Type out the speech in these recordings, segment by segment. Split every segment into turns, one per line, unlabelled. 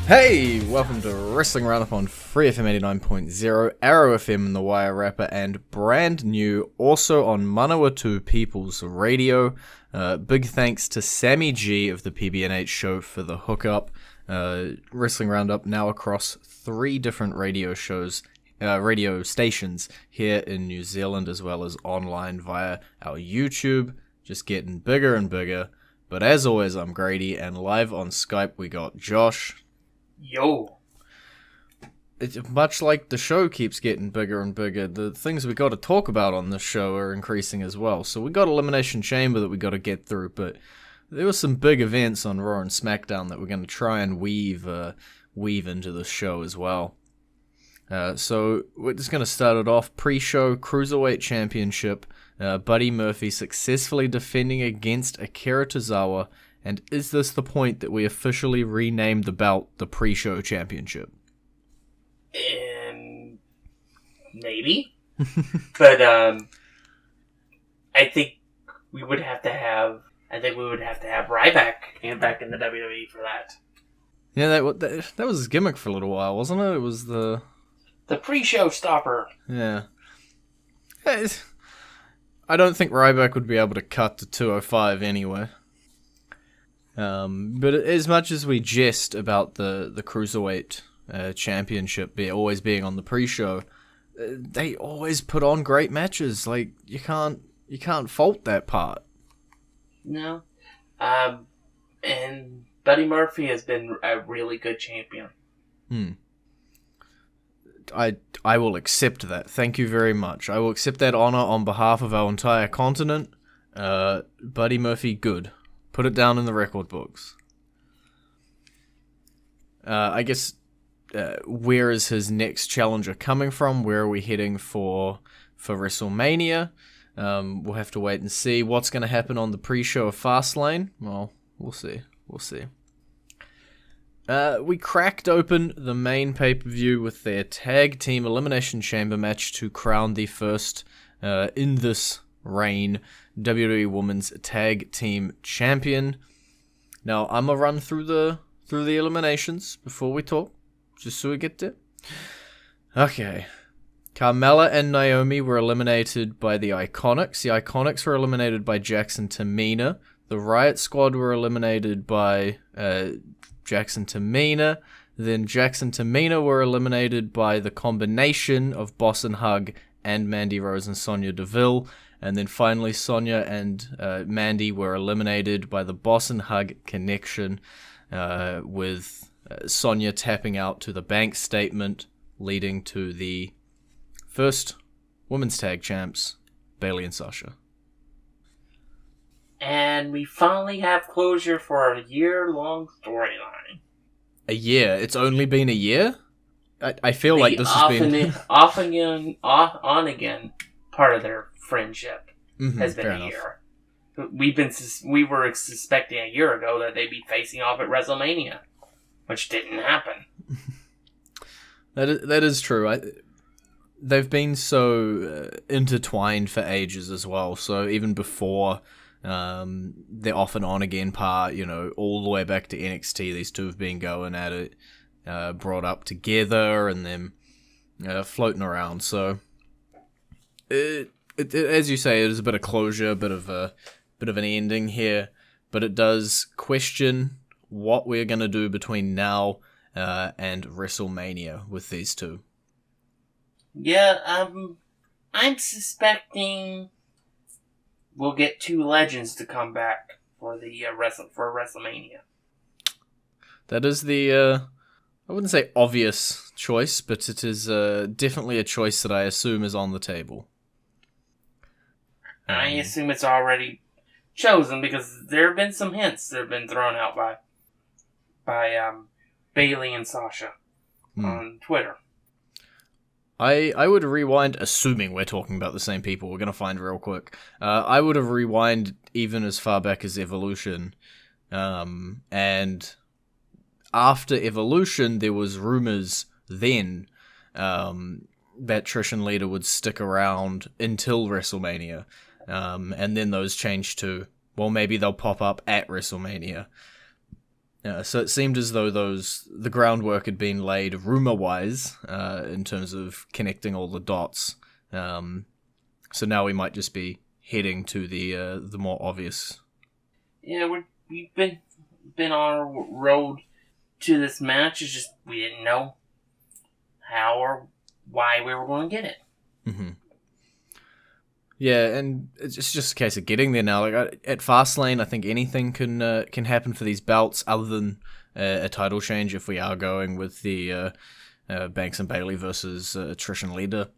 Hey, welcome to Wrestling Roundup on FreeFM 89.0, ArrowFM and the Wire Rapper, and brand new also on Manawatu People's Radio. Big thanks to Sammy G of the PBNH show for the hookup. Wrestling Roundup now across 3 different radio stations here in New Zealand, as well as online via our YouTube. Just getting bigger and bigger. But as always, I'm Grady, and live on Skype we got Josh.
Yo.
It's much like the show keeps getting bigger and bigger, the things we got to talk about on this show are increasing as well. So we got Elimination Chamber that we got to get through, but there were some big events on RAW and SmackDown that we're going to try and weave into the show as well. So we're just going to start it off. Pre-show Cruiserweight Championship. Buddy Murphy successfully defending against Akira Tozawa. And is this the point that we officially renamed the belt the Pre-show Championship?
Maybe. But I think we would have to have Ryback back in the WWE for that.
Yeah, that was his gimmick for a little while, wasn't it? It was the
pre-show stopper.
Yeah. I don't think Ryback would be able to cut to 205 anyway. But as much as we jest about the Cruiserweight Championship always being on the pre-show, they always put on great matches. Like, you can't fault that part.
No. And Buddy Murphy has been a really good champion.
I will accept that. Thank you very much. I will accept that honor on behalf of our entire continent. Buddy Murphy, good. Put it down in the record books. I guess, where is his next challenger coming from? Where are we heading for WrestleMania? We'll have to wait and see what's going to happen on the pre-show of Fastlane. Well, we'll see. We cracked open the main pay-per-view with their tag team Elimination Chamber match to crown the first, in this reign, WWE Women's Tag Team Champion. Now, I'm going to run through the eliminations before we talk, just so we get there. Okay. Carmella and Naomi were eliminated by the Iconics. The Iconics were eliminated by Jackson Tamina. The Riot Squad were eliminated by Jackson Tamina. Then Jackson Tamina were eliminated by the combination of Boss and Hug and Mandy Rose and Sonya Deville. And then finally Sonya and Mandy were eliminated by the Boss and Hug connection, with Sonya tapping out to the bank statement, leading to the first women's tag champs, Bayley and Sasha.
And we finally have closure for a year-long storyline.
A year? It's only been a year? I feel like this has been...
on again, part of their friendship has been a year. We were suspecting a year ago that they'd be facing off at WrestleMania, which didn't happen.
That is true. They've been so intertwined for ages as well. So even before the off and on again part, all the way back to NXT, these two have been going at it, brought up together and then floating around. So it as you say, it is a bit of closure, a bit of an ending here, but it does question what we're going to do between now and WrestleMania with these two.
Yeah, I'm suspecting we'll get 2 legends to come back for the for WrestleMania.
That is the I wouldn't say obvious choice, but it is definitely a choice that I assume is on the table.
I assume it's already chosen because there have been some hints that have been thrown out by Bayley and Sasha on Twitter.
I would rewind, assuming we're talking about the same people, we're going to find real quick. I would have rewind even as far back as Evolution. And after Evolution, there was rumors then that Trish and Lita would stick around until WrestleMania. And then those changed to, well, maybe they'll pop up at WrestleMania. So it seemed as though the groundwork had been laid rumor-wise in terms of connecting all the dots. So now we might just be heading to the more obvious.
Yeah, we've been on our road to this match. It's just we didn't know how or why we were going to get it.
Mm-hmm. Yeah, and it's just a case of getting there now. Like at Fastlane, I think anything can happen for these belts, other than a title change if we are going with the Banks and Bayley versus Trish and Lita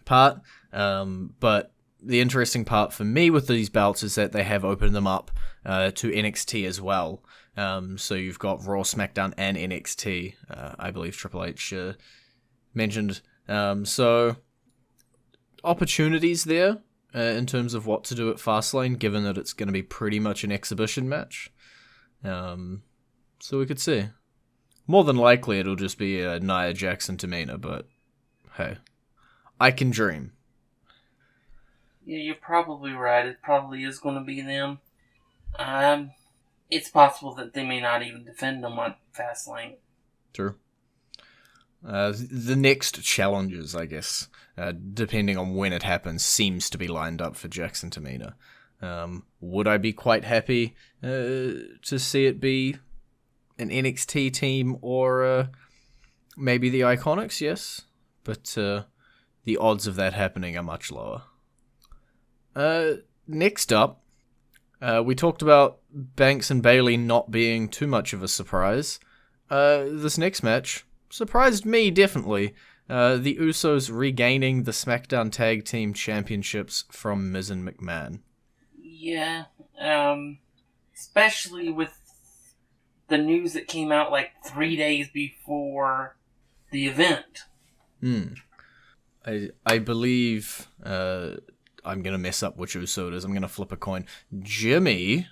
part. But the interesting part for me with these belts is that they have opened them up to NXT as well. So you've got Raw, SmackDown, and NXT. I believe Triple H mentioned. So opportunities there in terms of what to do at Fastlane, given that it's going to be pretty much an exhibition match. So we could see. More than likely, it'll just be Nia Jackson Tamina, but hey, I can dream.
Yeah, you're probably right. It probably is going to be them. It's possible that they may not even defend them on Fastlane.
True. The next challenges, I guess, depending on when it happens, seems to be lined up for Jackson Tamina. Would I be quite happy to see it be an NXT team or maybe the Iconics? Yes, but the odds of that happening are much lower. Next up, we talked about Banks and Bayley not being too much of a surprise. This next match surprised me, definitely. The Usos regaining the SmackDown Tag Team Championships from Miz and McMahon.
Yeah, especially with the news that came out like 3 days before the event.
I believe, I'm going to mess up which Uso it is. I'm going to flip a coin. Jimmy?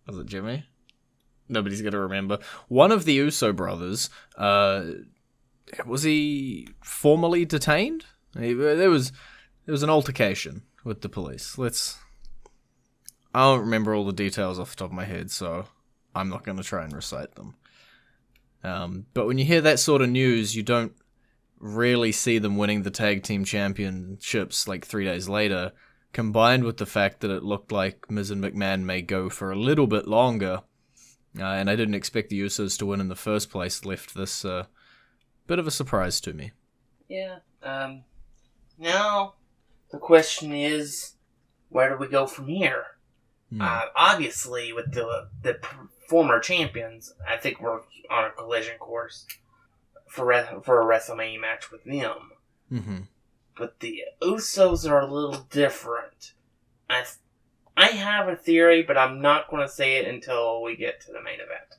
Was it Jimmy? Nobody's going to remember. One of the Uso brothers, was he formally detained? There was an altercation with the police. I don't remember all the details off the top of my head, so I'm not going to try and recite them. But when you hear that sort of news, you don't really see them winning the tag team championships like 3 days later, combined with the fact that it looked like Miz and McMahon may go for a little bit longer. And I didn't expect the Usos to win in the first place, left this bit of a surprise to me.
Yeah. Now, the question is, where do we go from here? Obviously, with the former champions, I think we're on a collision course for a WrestleMania match with them.
Mm-hmm.
But the Usos are a little different. I have a theory, but I'm not going to say it until we get to the main event.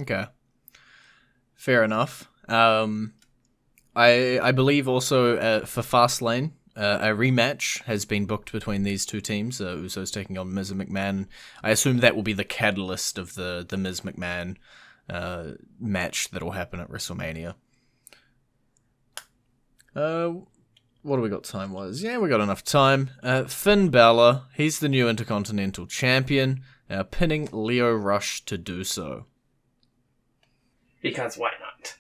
Okay. Fair enough. I believe also for Fastlane, a rematch has been booked between these two teams. Usos taking on Miz and McMahon. I assume that will be the catalyst of the Miz McMahon match that will happen at WrestleMania. What do we got time-wise? Yeah, we got enough time. Finn Balor, he's the new Intercontinental Champion, pinning Lio Rush to do so.
Because why not?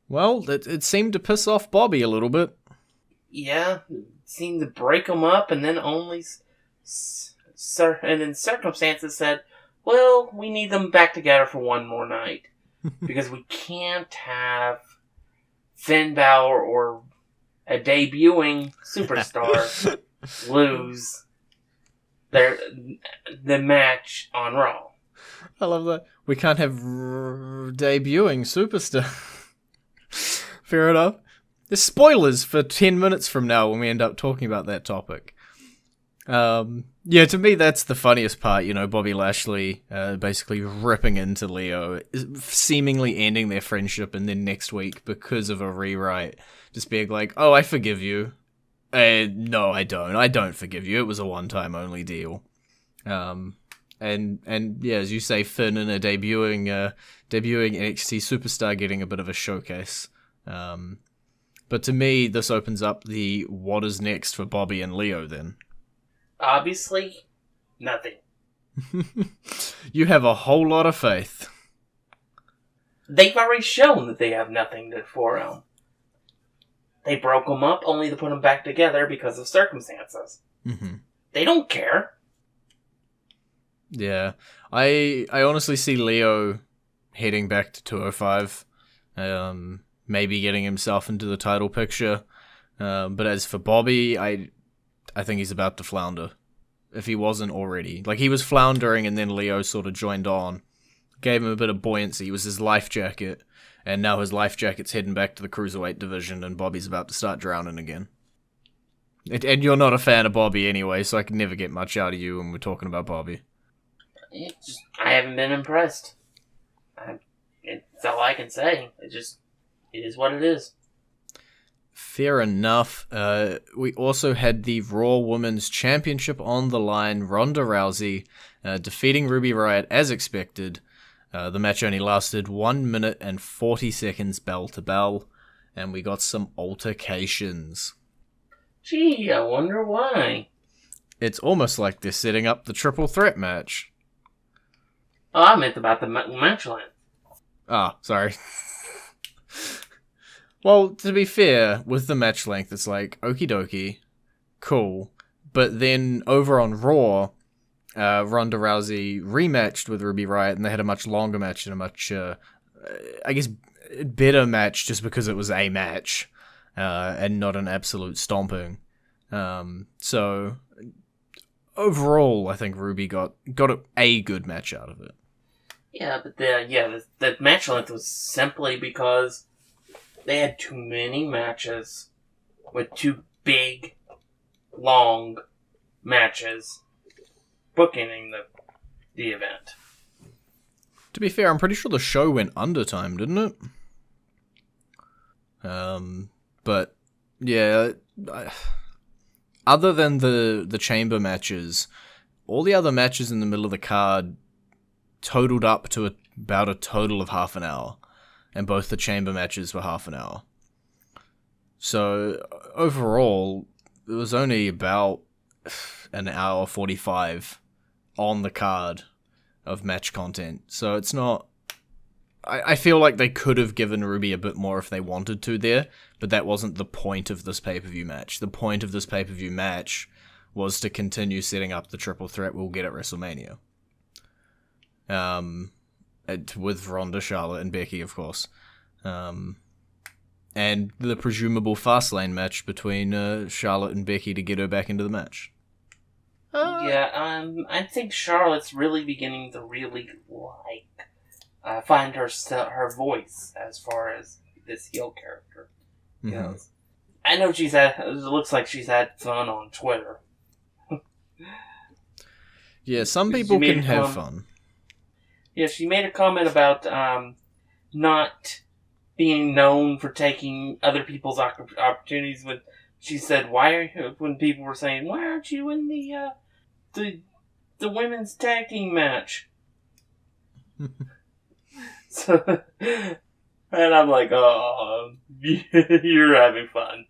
Well, it seemed to piss off Bobby a little bit.
Yeah, it seemed to break him up, and then circumstances said, well, we need them back together for one more night. Because we can't have Finn Balor or a debuting superstar lose the match on Raw.
I love that. We can't have debuting superstar. Fair enough. There's spoilers for 10 minutes from now when we end up talking about that topic. Yeah, to me that's the funniest part, Bobby Lashley basically ripping into Leo, seemingly ending their friendship, and then next week, because of a rewrite, just being like, oh, I forgive you. No, I don't. I don't forgive you. It was a one-time only deal. And yeah, as you say, Finn in a debuting NXT superstar getting a bit of a showcase. But to me, this opens up the what is next for Bobby and Leo then.
Obviously, nothing.
You have a whole lot of faith.
They've already shown that they have nothing for him. They broke them up only to put them back together because of circumstances.
Mm-hmm.
They don't care.
Yeah. I honestly see Leo heading back to 205. Maybe getting himself into the title picture. But as for Bobby, I think he's about to flounder. If he wasn't already. Like, he was floundering and then Leo sort of joined on. Gave him a bit of buoyancy. He was his life jacket. And now his life jacket's heading back to the Cruiserweight division and Bobby's about to start drowning again. And you're not a fan of Bobby anyway, so I can never get much out of you when we're talking about Bobby.
I haven't been impressed. It's all I can say. It is what it is.
Fair enough. We also had the Raw Women's Championship on the line. Ronda Rousey defeating Ruby Riott as expected. The match only lasted 1 minute and 40 seconds bell to bell, and we got some altercations.
Gee, I wonder why.
It's almost like they're setting up the triple threat match.
Oh, I meant about the match length.
Ah, sorry. Well, to be fair, with the match length, it's like, okie dokie, cool. But then over on Raw, Ronda Rousey rematched with Ruby Riott, and they had a much longer match and a much, I guess, better match just because it was a match, and not an absolute stomping. So, overall, I think Ruby got a good match out of it.
Yeah, but the match length was simply because they had too many matches with two big, long matches bookending the event.
To be fair, I'm pretty sure the show went under time, didn't it? But yeah, other than the chamber matches, all the other matches in the middle of the card totaled up to about a total of half an hour, and both the chamber matches were half an hour. So overall, it was only about an hour 45 on the card of match content. So it's not... I feel like they could have given Ruby a bit more if they wanted to there, but that wasn't the point of this pay-per-view match. The point of this pay-per-view match was to continue setting up the triple threat we'll get at WrestleMania. With Ronda, Charlotte, and Becky, of course. And the presumable Fastlane match between Charlotte and Becky to get her back into the match.
I think Charlotte's really beginning to find her voice as far as this heel character goes. Mm-hmm. I know it looks like she's had fun on Twitter.
Yeah, some people can have fun.
Yeah, she made a comment about not being known for taking other people's opportunities. When she said, when people were saying, "Why aren't you in the women's tag team match?" So, and I'm like, "Oh, you're having fun."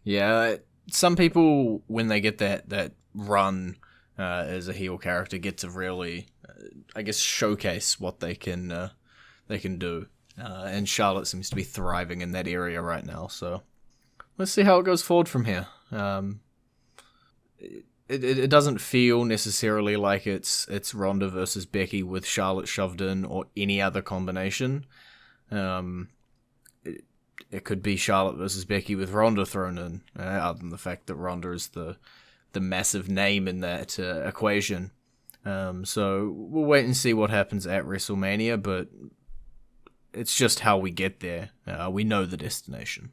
Yeah. Some people, when they get that run as a heel character, get to really, I guess, showcase what they can do. And Charlotte seems to be thriving in that area right now. So let's see how it goes forward from here. It doesn't feel necessarily like it's Ronda versus Becky with Charlotte shoved in or any other combination. It could be Charlotte versus Becky with Ronda thrown in, other than the fact that Ronda is the massive name in that equation. So we'll wait and see what happens at WrestleMania, but it's just how we get there. We know the destination.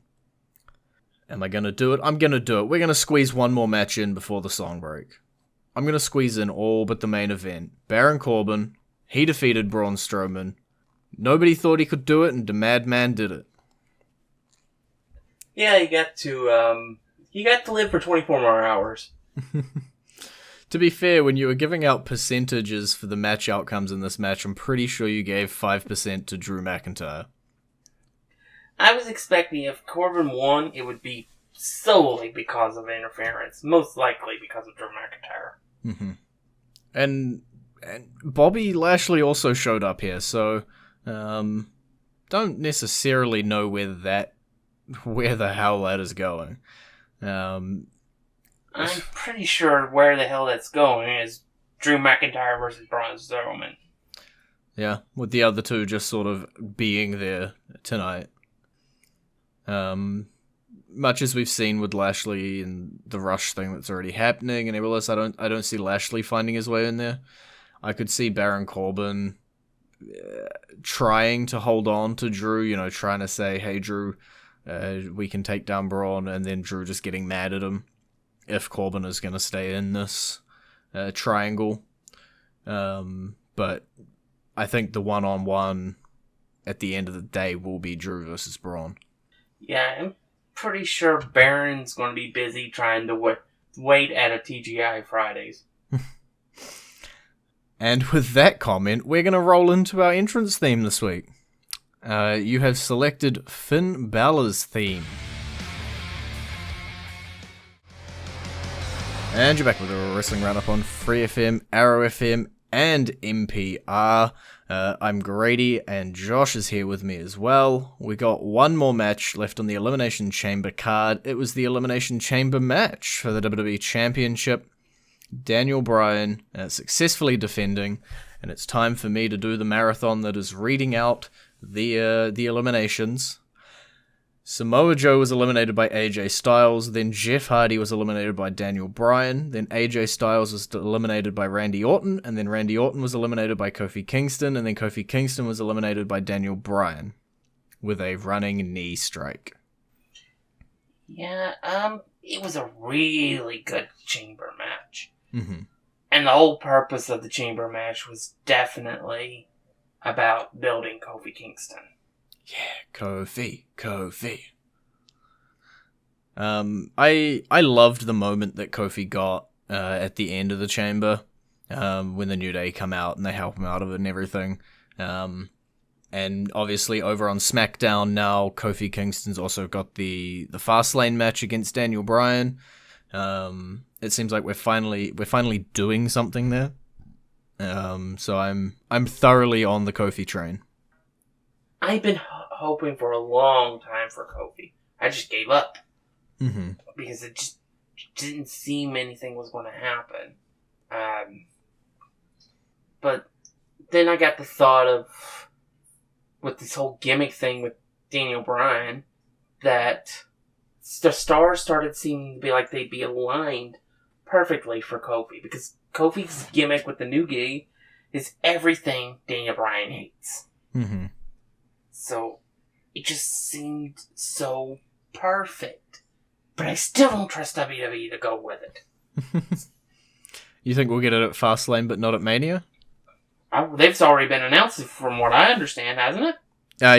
Am I going to do it? I'm going to do it. We're going to squeeze one more match in before the song break. I'm going to squeeze in all but the main event. Baron Corbin, he defeated Braun Strowman. Nobody thought he could do it, and the Madman did it.
Yeah, you got to live for 24 more hours.
To be fair, when you were giving out percentages for the match outcomes in this match, I'm pretty sure you gave 5% to Drew McIntyre.
I was expecting if Corbin won, it would be solely because of interference. Most likely because of Drew McIntyre.
Mm-hmm. And Bobby Lashley also showed up here, so don't necessarily know where the hell that is going.
I'm pretty sure where the hell that's going is Drew McIntyre versus Braun Strowman.
Yeah, with the other two just sort of being there tonight. Much as we've seen with Lashley and the Rush thing that's already happening and everything else, I don't see Lashley finding his way in there. I could see Baron Corbin trying to hold on to Drew, trying to say, hey Drew, we can take down Braun, and then Drew just getting mad at him if Corbin is going to stay in this triangle. But I think the one-on-one at the end of the day will be Drew versus Braun.
Yeah, I'm pretty sure Baron's going to be busy trying to wait at a TGI Fridays.
And with that comment, we're going to roll into our entrance theme this week. You have selected Finn Balor's theme. And you're back with a Wrestling Roundup on FreeFM, ArrowFM, and MPR. I'm Grady, and Josh is here with me as well. We got one more match left on the Elimination Chamber card. It was the Elimination Chamber match for the WWE Championship. Daniel Bryan successfully defending, and it's time for me to do the marathon that is reading out the eliminations. Samoa Joe was eliminated by AJ Styles, then Jeff Hardy was eliminated by Daniel Bryan, then AJ Styles was eliminated by Randy Orton, and then Randy Orton was eliminated by Kofi Kingston, and then Kofi Kingston was eliminated by Daniel Bryan with a running knee strike.
Yeah, it was a really good chamber match.
Mm-hmm.
And the whole purpose of the chamber match was definitely about building Kofi Kingston.
Yeah, Kofi. I loved the moment that Kofi got at the end of the chamber when the New Day come out and they help him out of it and everything. And obviously over on SmackDown now, Kofi Kingston's also got the Fastlane match against Daniel Bryan. It seems like we're finally doing something there. So I'm thoroughly on the Kofi train.
I've been hoping for a long time for Kofi. I just gave up.
Mm-hmm.
Because it just didn't seem anything was going to happen. But then I got the thought of, with this whole gimmick thing with Daniel Bryan, that the stars started seeming to be like they'd be aligned perfectly for Kofi. Because Kofi's gimmick with the new gi is everything Daniel Bryan hates.
Mm-hmm.
So it just seemed so perfect. But I still don't trust WWE to go with it.
You think we'll get it at Fastlane but not at Mania?
They've already been announced from what I understand, hasn't it?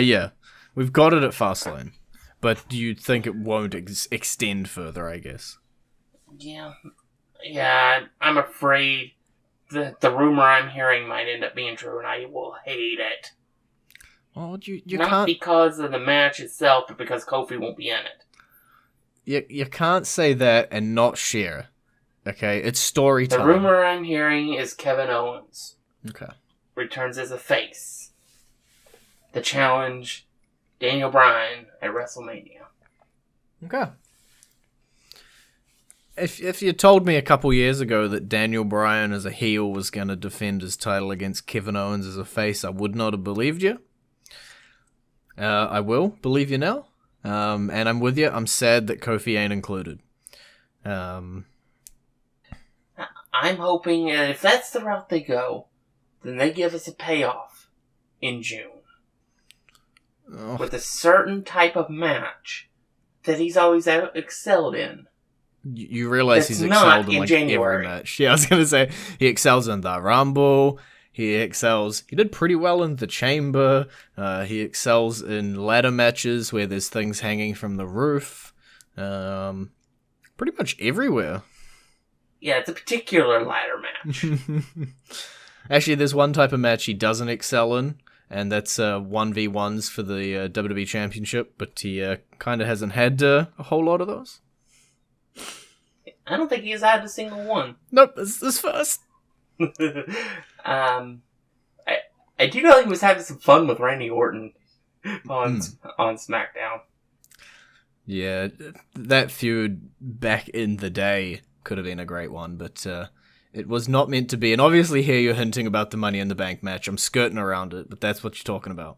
Yeah. We've got it at Fastlane. But do you think it won't extend further, I guess?
Yeah, I'm afraid that the rumor I'm hearing might end up being true, and I will hate it.
Well, you
Not
can't...
because of the match itself, but because Kofi won't be in it.
You can't say that and not share. Okay, it's story time.
The rumor I'm hearing is Kevin Owens.
Okay.
Returns as a face. The challenge Daniel Bryan at WrestleMania.
Okay. If you told me a couple years ago that Daniel Bryan as a heel was going to defend his title against Kevin Owens as a face, I would not have believed you. I will believe you now. And I'm with you. I'm sad that Kofi ain't included.
I'm hoping if that's the route they go, then they give us a payoff in June.
Oh.
With a certain type of match that he's always excelled in.
You realize he's excelled in like every match. Yeah, I was going to say, he excels in the Rumble. He did pretty well in the Chamber. He excels in ladder matches where there's things hanging from the roof. Pretty much everywhere.
Yeah, it's a particular ladder match.
Actually, there's one type of match he doesn't excel in, and that's 1v1s for the WWE Championship, but he kind of hasn't had a whole lot of those.
I don't think he's had a single one.
Nope, it's this first.
I do know he was having some fun with Randy Orton on SmackDown.
Yeah, that feud back in the day could have been a great one, but it was not meant to be. And obviously here you're hinting about the Money in the Bank match. I'm skirting around it, but that's what you're talking about.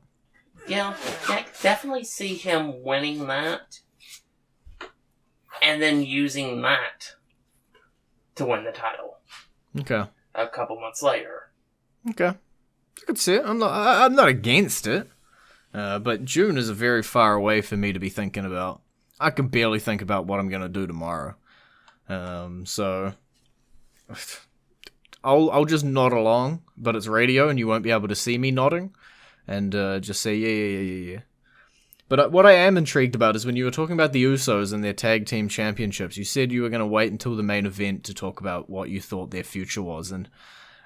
Yeah, I could definitely see him winning that and then using that to win the title.
Okay.
A couple months later.
Okay. I could see it. I'm not against it. But June is very far away for me to be thinking about. I can barely think about what I'm going to do tomorrow. So I'll just nod along, but it's radio and you won't be able to see me nodding, and just say yeah. But what I am intrigued about is when you were talking about the Usos and their tag team championships, you said you were going to wait until the main event to talk about what you thought their future was, and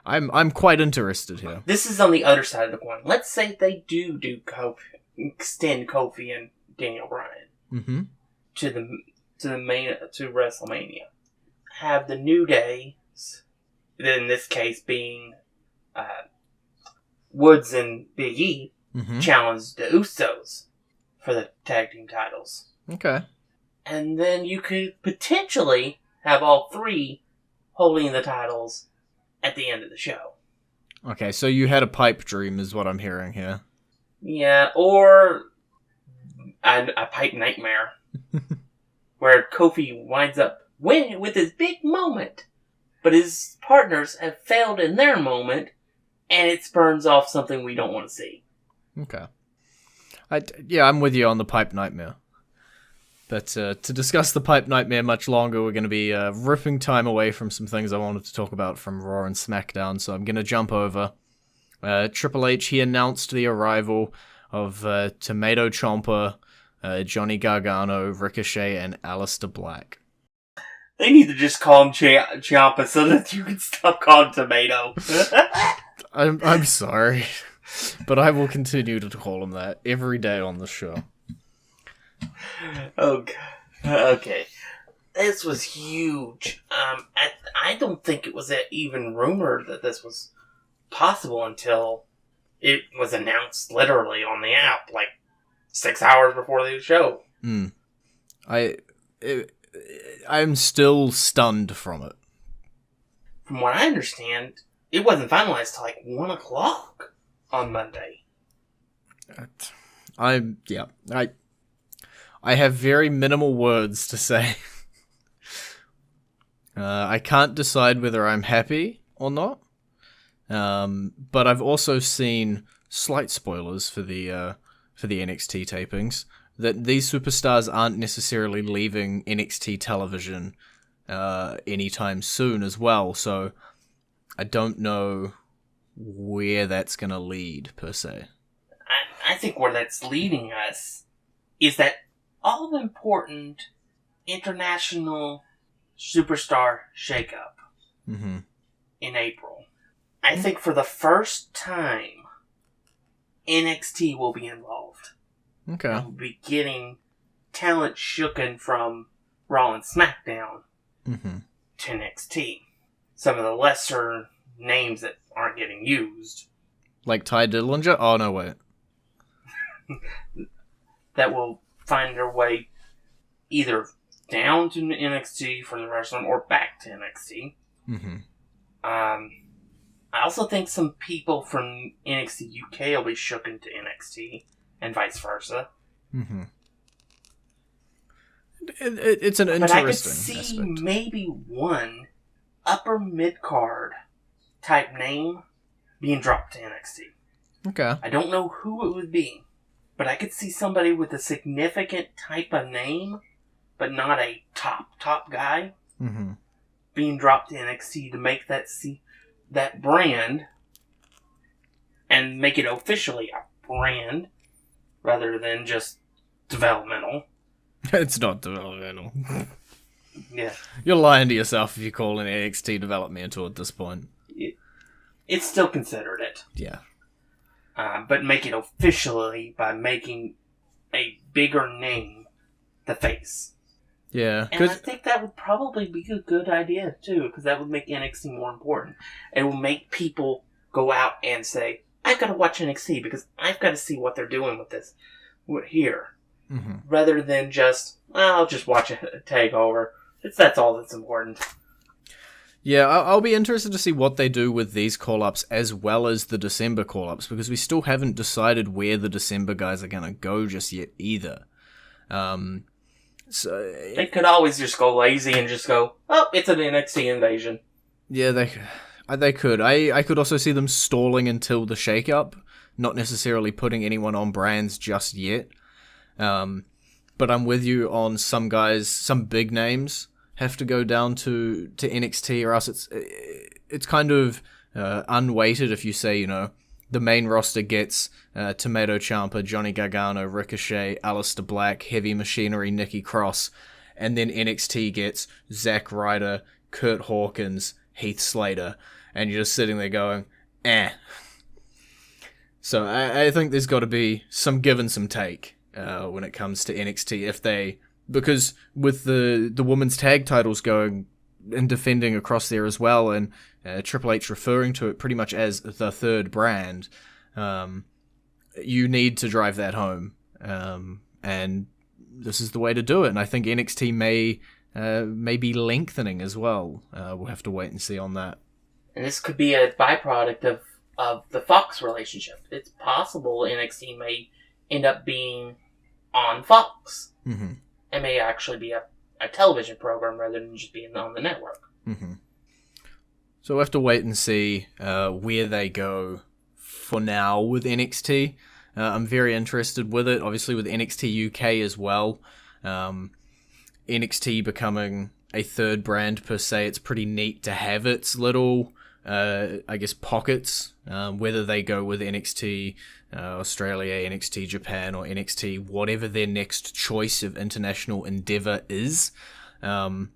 I'm quite interested here.
This is on the other side of the coin. Let's say they do extend Kofi and Daniel Bryan to WrestleMania. Have the New Day, in this case being Woods and Big E, challenge the Usos for the tag team titles.
Okay.
And then you could potentially have all three holding the titles at the end of the show.
Okay, so you had a pipe dream is what I'm hearing here.
Yeah, or a pipe nightmare. Where Kofi winds up winning with his big moment, but his partners have failed in their moment, and it spurns off something we don't want to see.
Okay. I'm with you on the pipe nightmare. But to discuss the pipe nightmare much longer, we're going to be ripping time away from some things I wanted to talk about from Raw and SmackDown, so I'm going to jump over. Triple H, he announced the arrival of Tomato Ciampa, Johnny Gargano, Ricochet, and Aleister Black.
They need to just call him Ciampa so that you can stop calling Tomato.
I'm sorry, but I will continue to call him that every day on the show.
Oh, God. Okay. This was huge. I don't think it was even rumored that this was possible until it was announced literally on the app, like 6 hours before the show.
I'm still stunned from it.
From what I understand, it wasn't finalized till like 1 o'clock on Monday.
I have very minimal words to say. I can't decide whether I'm happy or not. But I've also seen slight spoilers for the NXT tapings that these superstars aren't necessarily leaving NXT television anytime soon as well. So I don't know where that's going to lead per se.
I think where that's leading us is that all-important international superstar shakeup in April. I think for the first time, NXT will be involved.
Okay.
We'll be getting talent shooken from Raw and SmackDown to NXT. Some of the lesser names that aren't getting used.
Like Ty Dillinger? Oh, no, wait.
That will find their way either down to NXT for the rest of them or back to NXT. I also think some people from NXT UK will be shook into NXT and vice versa.
It's an interesting
But I could see
aspect.
maybe one upper mid-card type name being dropped to NXT.
Okay.
I don't know who it would be, but I could see somebody with a significant type of name, but not a top guy, being dropped to NXT to make that brand and make it officially a brand rather than just developmental.
It's not developmental.
Yeah.
You're lying to yourself if you call an NXT developmental at this point.
It's still considered it.
Yeah.
But make it officially by making a bigger name the face.
Yeah.
And I think that would probably be a good idea, too, because that would make NXT more important. It will make people go out and say, I've got to watch NXT because I've got to see what they're doing with this here.
Mm-hmm.
Rather than just, I'll just watch a takeover. That's all that's important.
Yeah, I'll be interested to see what they do with these call-ups as well as the December call-ups, because we still haven't decided where the December guys are going to go just yet either. So
they could always just go lazy and just go, oh, it's an NXT invasion.
Yeah, they could. I could also see them stalling until the shake-up, not necessarily putting anyone on brands just yet. But I'm with you on some guys, some big names have to go down to NXT, or else it's kind of unweighted if you say, the main roster gets Tomato Ciampa, Johnny Gargano, Ricochet, Aleister Black, Heavy Machinery, Nikki Cross, and then NXT gets Zack Ryder, Kurt Hawkins, Heath Slater, and you're just sitting there going, eh. So I think there's got to be some give and some take when it comes to NXT, because with the women's tag titles going and defending across there as well, and Triple H referring to it pretty much as the third brand, you need to drive that home, and this is the way to do it. And I think NXT may be lengthening as well. We'll have to wait and see on that.
And this could be a byproduct of the Fox relationship. It's possible NXT may end up being on Fox.
Mm-hmm.
It may actually be a television program rather than just being on the network.
Mm-hmm. So we'll have to wait and see where they go for now with NXT. I'm very interested with it, obviously with NXT UK as well. NXT becoming a third brand per se, it's pretty neat to have its little, pockets, whether they go with NXT Australia, NXT Japan, or NXT whatever their next choice of international endeavor is. I'm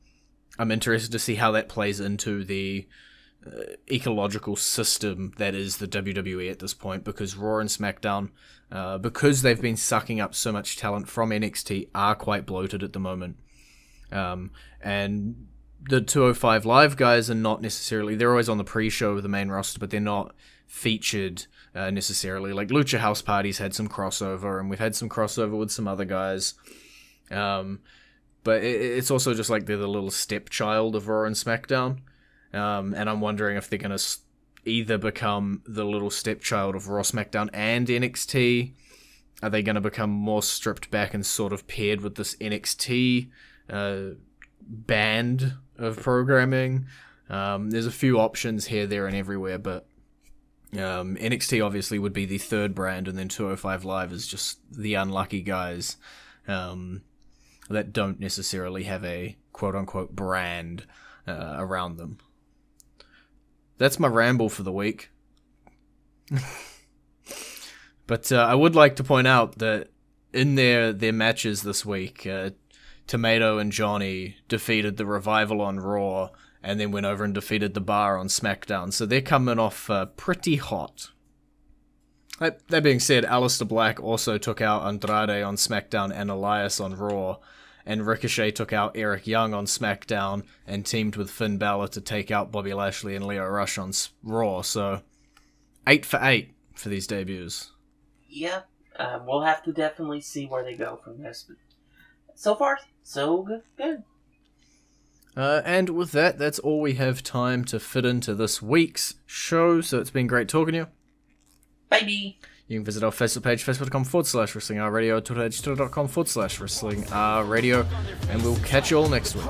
interested to see how that plays into the ecological system that is the WWE at this point, because Raw and SmackDown, because they've been sucking up so much talent from NXT, are quite bloated at the moment. And the 205 Live guys are not necessarily, they're always on the pre-show of the main roster, but they're not featured necessarily. Like Lucha House Party's had some crossover, and we've had some crossover with some other guys. But it's also just like they're the little stepchild of Raw and SmackDown. And I'm wondering if they're going to either become the little stepchild of Raw, SmackDown, and NXT. Are they going to become more stripped back and sort of paired with this NXT band of programming? There's a few options here, there, and everywhere, but NXT obviously would be the third brand, and then 205 Live is just the unlucky guys that don't necessarily have a quote-unquote brand around them. That's my ramble for the week. But I would like to point out that in their matches this week, Tomato and Johnny defeated the Revival on Raw, and then went over and defeated the Bar on SmackDown. So they're coming off pretty hot. That being said, Aleister Black also took out Andrade on SmackDown and Elias on Raw. And Ricochet took out Eric Young on SmackDown and teamed with Finn Balor to take out Bobby Lashley and Lio Rush on Raw. So 8 for 8 for these debuts.
Yeah, we'll have to definitely see where they go from this. But so far, so good.
And with that, that's all we have time to fit into this week's show. So it's been great talking to you.
Bye.
You can visit our Facebook page, facebook.com/WrestlingRradio, Twitter, twitter.com/WrestlingRradio, and we'll catch you all next week.